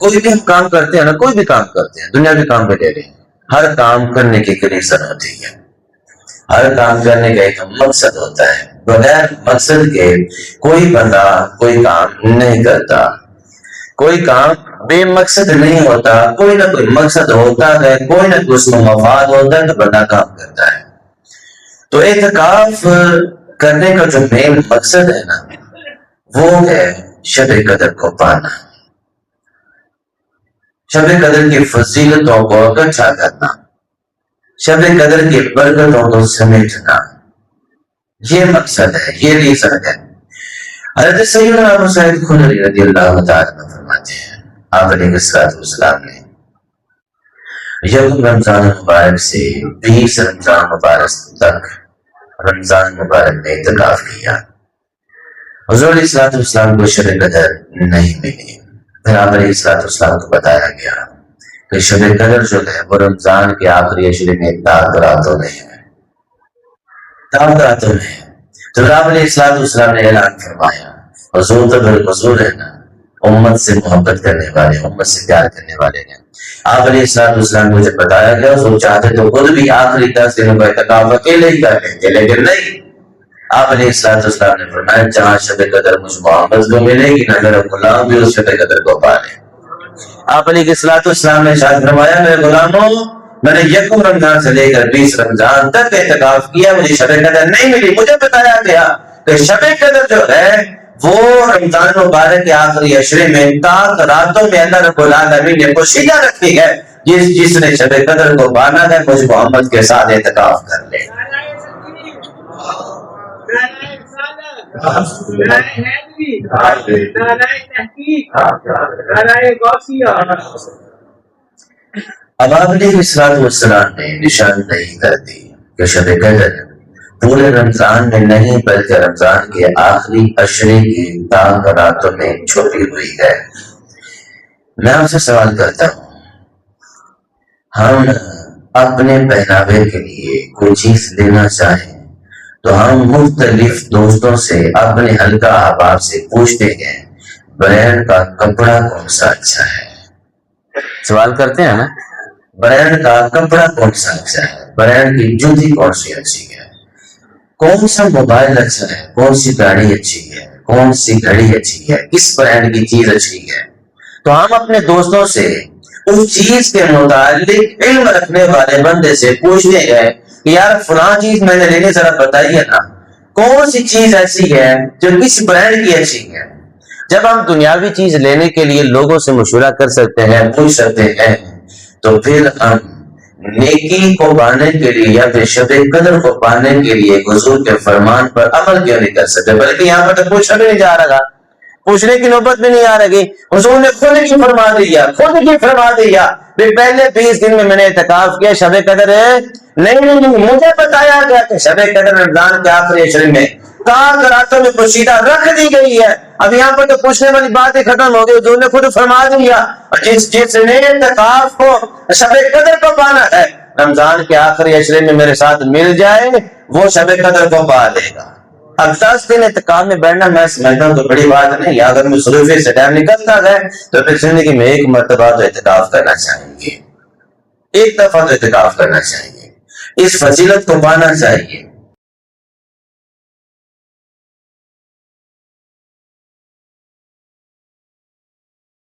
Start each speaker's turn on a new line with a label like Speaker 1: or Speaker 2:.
Speaker 1: کوئی بھی ہم کام کرتے ہیں نا، کوئی بھی کام کرتے ہیں، دنیا کے کام پہ لے لیں، ہر کام کرنے کی ریزن ہوتی ہے، ہر کام کرنے کا ایک مقصد ہوتا ہے، بغیر مقصد کے کوئی بندہ کوئی کام نہیں کرتا، کوئی کام بے مقصد نہیں ہوتا، کوئی نہ کوئی مقصد ہوتا ہے، کوئی نہ کوئی اس میں مفاد ہوتا ہے تو بندہ کام کرتا ہے۔ تو اعتکاف کرنے کا جو مین مقصد ہے نا، وہ ہے شب قدر کو پانا، شب قدر کی فضیلتوں کو اکٹھا کرنا، شب قدر کی برکتوں کو سمیٹنا، یہ مقصد ہے، یہ ریزن ہے۔ حضرت سیدنا ابو سعید خدری رضی اللہ تعالیٰ عنہ فرماتے ہیں، آپ علیہ السلام نے یکم رمضان مبارک سے 20 رمضان مبارک تک رمضان مبارک میں اعتکاف کیا۔ حضور علیہ السلام کو شب قدر نہیں ملی، پھر آپ علیہ السلام کو بتایا گیا کہ شب قدر جو ہے وہ رمضان کے آخری عشرے میں تاک راتوں میں ہے، تاک راتوں میں ہے۔ تو آپ علیہ السلام نے اعلان فرمایا، حضور تو بالحضور ہے نا، امت سے محبت کرنے والے، امت سے پیار کرنے والے ہیں۔ آپ علیہ السلام کو جب بتایا گیا تو چاہتے تو خود بھی آخری 10 دنوں کا اعتکاف اکیلے ہی کر لیں گے، لیکن نہیں، آپ علیہ السلام نے فرمایا جہاں شب قدر مجھ محمد کو ملے گی نہ میرا غلام بھی اس شب قدر کو پا لے۔ آپ علیہ السلام نے ارشاد فرمایا، میرے غلاموں، میں نے یکم رمضان سے لے کر 20 رمضان تک اعتکاف کیا، مجھے شب قدر نہیں ملی۔ مجھے بتایا گیا کہ شب قدر جو ہے وہ رمضان مبارک کے آخری عشرے میں تاک راتوں میں اللہ رب العالمین نے پوشیدہ رکھی ہے، جس نے شب قدر کو پانا ہے مجھ محمد کے ساتھ اعتکاف کر لے۔ اب آپ علیہ السلام نے نشاندہی کر دی کہ شب قدر پورے رمضان میں نہیں بلکہ رمضان کے آخری عشرے کی تاک راتوں میں چھپی ہوئی ہے۔ میں آپ سے سوال کرتا ہوں، ہم اپنے پہناوے کے لیے کوئی چیز لینا چاہیں تو ہم مختلف دوستوں سے، اپنے حلقہ احباب سے پوچھتے ہیں برانڈ کا کپڑا کون سا اچھا ہے؟ سوال کرتے ہیں نا، برانڈ کا کپڑا کون سا اچھا ہے، برانڈ کی جوتی کون سی اچھی ہے، کون سا موبائل اچھا ہے، کون سی گاڑی اچھی ہے، کون سی گھڑی اچھی ہے، کس برانڈ کی چیز اچھی ہے۔ تو ہم اپنے دوستوں سے اس چیز کے متعلق علم رکھنے والے بندے سے پوچھتے ہیں کہ یار فلاں چیز میں نے لینی، ذرا بتائیے نا کون سی چیز ایسی ہے جو کس برانڈ کی اچھی ہے۔ جب ہم دنیاوی چیز لینے کے لیے لوگوں سے مشورہ کر سکتے ہیں، پوچھ سکتے ہیں، تو پھر ہم نیکی کو پانے کے لیے یا پھر شب قدر کو پانے کے لیے حضور کے فرمان پر عمل کیوں نہیں کر سکتے؟ بلکہ یہاں پر تو پوچھا بھی نہیں جا رہا، پوچھنے کی نوبت بھی نہیں آ رہی، حضور نے خود ہی فرما دیا پہلے 20 دن میں نے اعتکاف کیا، شب قدر ہے نہیں، مجھے بتایا گیا کہ شب قدر رمضان کے آخری عشرے میں تاک راتوں میں پوشیدہ رکھ دی گئی ہے۔ اب یہاں پر تو پوچھنے والی بات ہی ختم ہو گئی، حضور نے خود فرما دیا، اور جس نے اعتکاف کو شب قدر کو پانا ہے رمضان کے آخری عشرے میں میرے ساتھ مل جائے، وہ شب قدر کو پا لے گا۔ اب 10 دن اعتکاف میں بیٹھنا میں سمجھتا ہوں تو بڑی بات نہیں، اگر مصروفیت سے ٹائم نکلتا ہے تو پھر زندگی میں ایک مرتبہ تو اعتکاف کرنا چاہیے، ایک دفعہ تو اعتکاف کرنا چاہیے، اس فضیلت کو پانا چاہیے۔